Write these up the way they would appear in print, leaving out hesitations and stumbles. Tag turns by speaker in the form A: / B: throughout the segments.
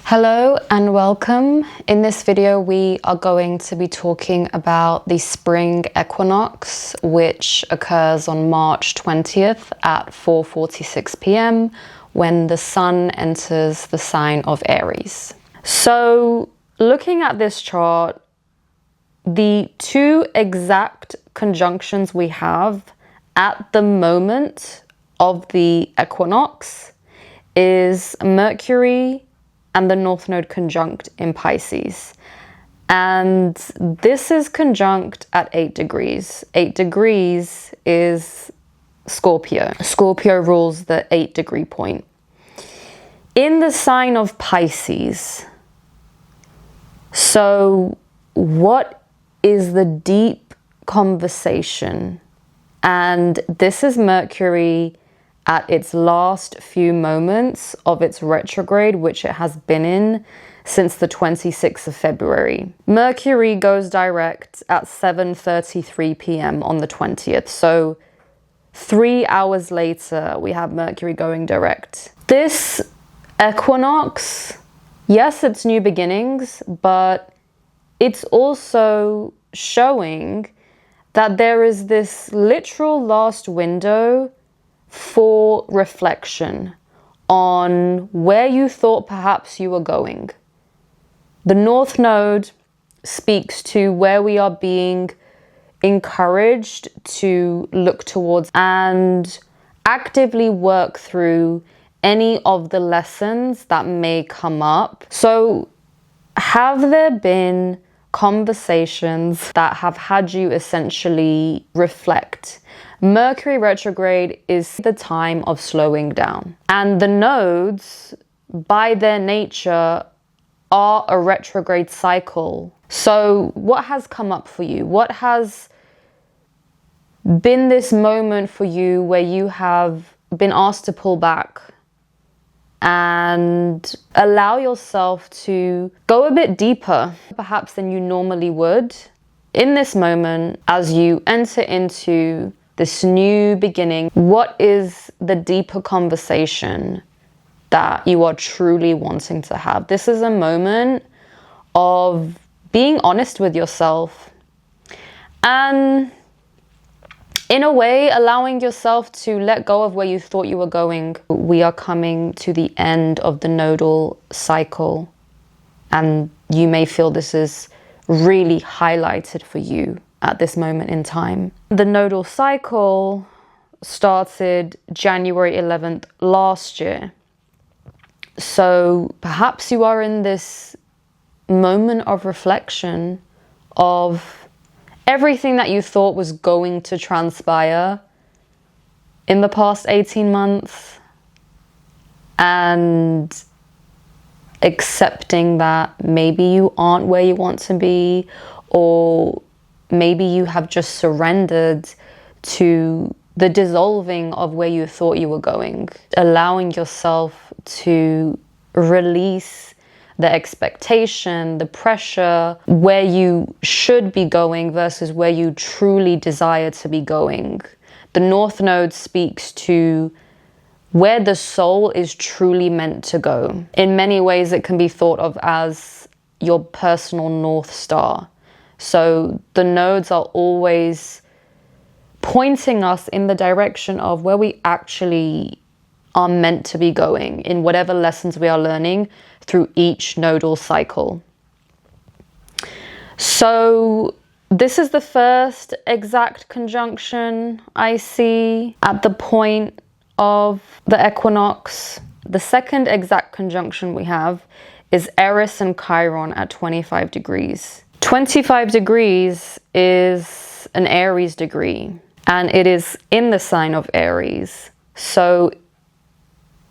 A: Hello and welcome. In this video, we are going to be talking about the Spring Equinox, which occurs on March 20th at 4:46 p.m. when the sun enters the sign of Aries. So looking at this chart, the two exact conjunctions we have at the moment of the equinox is Mercury and the North Node conjunct in Pisces. And this is conjunct at 8 degrees. 8 degrees is Scorpio. Scorpio rules the 8-degree point. In the sign of Pisces, so what is the deep conversation? And this is Mercury at its last few moments of its retrograde, which it has been in since the 26th of February. Mercury goes direct at 7:33 p.m. on the 20th. So 3 hours later, we have Mercury going direct. This equinox, yes, it's new beginnings, but it's also showing that there is this literal last window for reflection on where you thought perhaps you were going. The North Node speaks to where we are being encouraged to look towards and actively work through any of the lessons that may come up. So, have there been conversations that have had you essentially reflect? Mercury retrograde is the time of slowing down. And the nodes, by their nature, are a retrograde cycle. So what has come up for you? What has been this moment for you where you have been asked to pull back and allow yourself to go a bit deeper, perhaps than you normally would, in this moment as you enter into this new beginning? What is the deeper conversation that you are truly wanting to have? This is a moment of being honest with yourself and, in a way, allowing yourself to let go of where you thought you were going. We are coming to the end of the nodal cycle, and you may feel this is really highlighted for you at this moment in time. The nodal cycle started January 11th last year. So perhaps you are in this moment of reflection of everything that you thought was going to transpire in the past 18 months and accepting that maybe you aren't where you want to be, or maybe you have just surrendered to the dissolving of where you thought you were going. Allowing yourself to release the expectation, the pressure, where you should be going versus where you truly desire to be going. The North Node speaks to where the soul is truly meant to go. In many ways, it can be thought of as your personal North Star. So the nodes are always pointing us in the direction of where we actually are meant to be going in whatever lessons we are learning through each nodal cycle. So this is the first exact conjunction I see at the point of the equinox. The second exact conjunction we have is Eris and Chiron at 25 degrees. 25 degrees is an Aries degree, and it is in the sign of Aries. So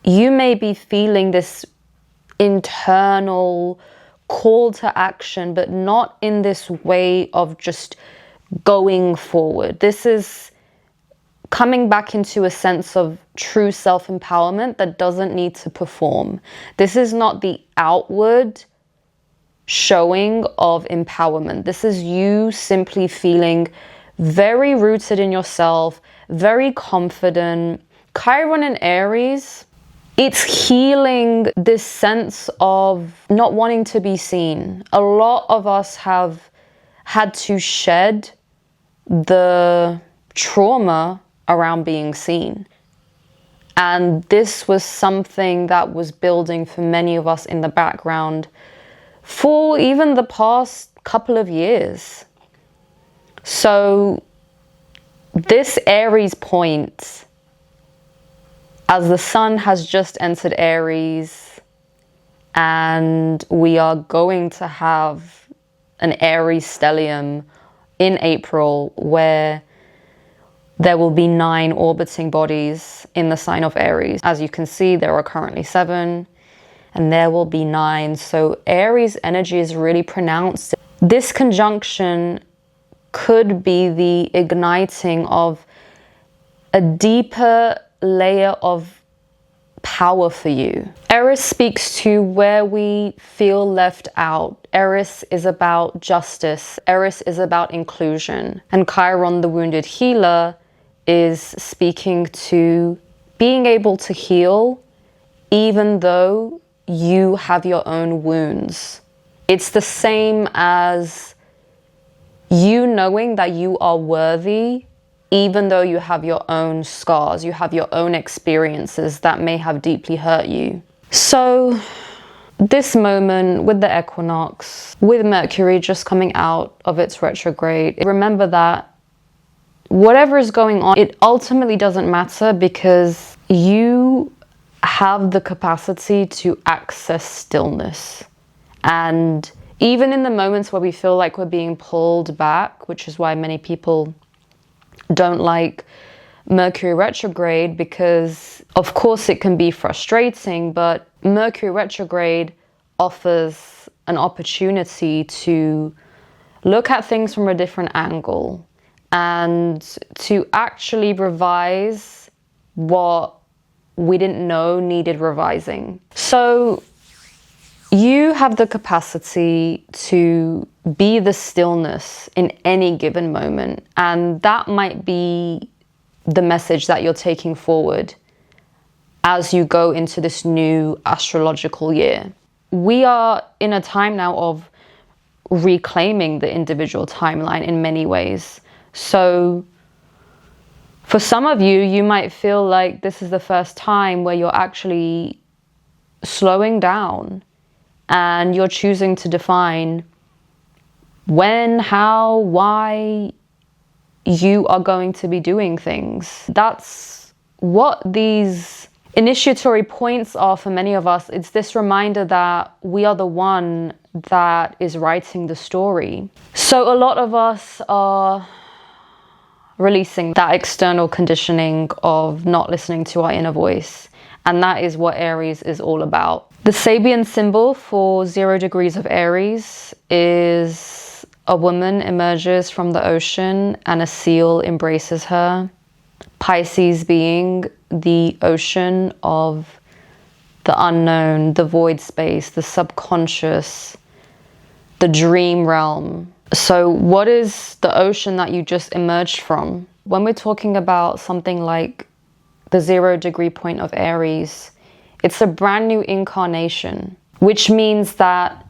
A: you may be feeling this internal call to action, but not in this way of just going forward. This is coming back into a sense of true self-empowerment that doesn't need to perform. This is not the outward showing of empowerment. This is you simply feeling very rooted in yourself, very confident. Chiron and Aries It's healing this sense of not wanting to be seen. A lot of us have had to shed the trauma around being seen. And this was something that was building for many of us in the background for even the past couple of years. So this Aries point, as the sun has just entered Aries, and we are going to have an Aries stellium in April, where there will be 9 orbiting bodies in the sign of Aries. As you can see, there are currently 7, and there will be 9. So Aries energy is really pronounced. This conjunction could be the igniting of a deeper layer of power for you. Eris speaks to where we feel left out. Eris is about justice. Eris is about inclusion. And Chiron, the wounded healer, is speaking to being able to heal even though you have your own wounds. It's the same as you knowing that you are worthy even though you have your own scars, you have your own experiences that may have deeply hurt you. So this moment with the equinox, with Mercury just coming out of its retrograde, remember that whatever is going on, it ultimately doesn't matter, because you have the capacity to access stillness. And even in the moments where we feel like we're being pulled back, which is why many people don't like Mercury retrograde, because of course it can be frustrating, but Mercury retrograde offers an opportunity to look at things from a different angle and to actually revise what we didn't know needed revising. So you have the capacity to be the stillness in any given moment, and that might be the message that you're taking forward as you go into this new astrological year. We are in a time now of reclaiming the individual timeline in many ways. So for some of you, you might feel like this is the first time where you're actually slowing down and you're choosing to define when, how, why you are going to be doing things. That's what these initiatory points are for many of us. It's this reminder that we are the one that is writing the story. So a lot of us are releasing that external conditioning of not listening to our inner voice. And that is what Aries is all about. The Sabien symbol for 0 degrees of Aries is a woman emerges from the ocean and a seal embraces her. Pisces being the ocean of the unknown, the void space, the subconscious, the dream realm. So what is the ocean that you just emerged from? When we're talking about something like the 0 degree point of Aries, it's a brand new incarnation, which means that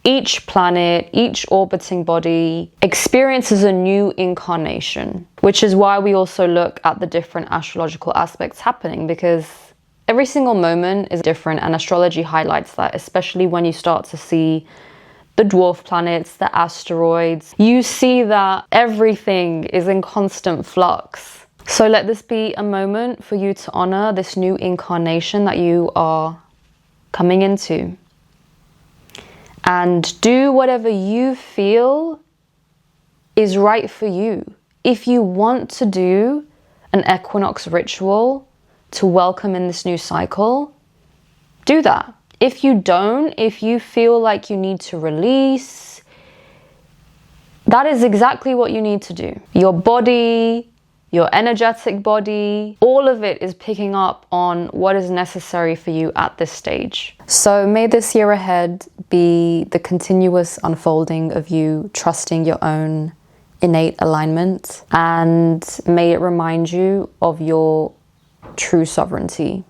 A: each planet, each orbiting body experiences a new incarnation, which is why we also look at the different astrological aspects happening, because every single moment is different, and astrology highlights that, especially when you start to see the dwarf planets, the asteroids. You see that everything is in constant flux. So let this be a moment for you to honor this new incarnation that you are coming into. And do whatever you feel is right for you. If you want to do an equinox ritual to welcome in this new cycle, do that. If you don't, if you feel like you need to release, that is exactly what you need to do. Your body, your energetic body, all of it is picking up on what is necessary for you at this stage. So may this year ahead be the continuous unfolding of you trusting your own innate alignment, and may it remind you of your true sovereignty.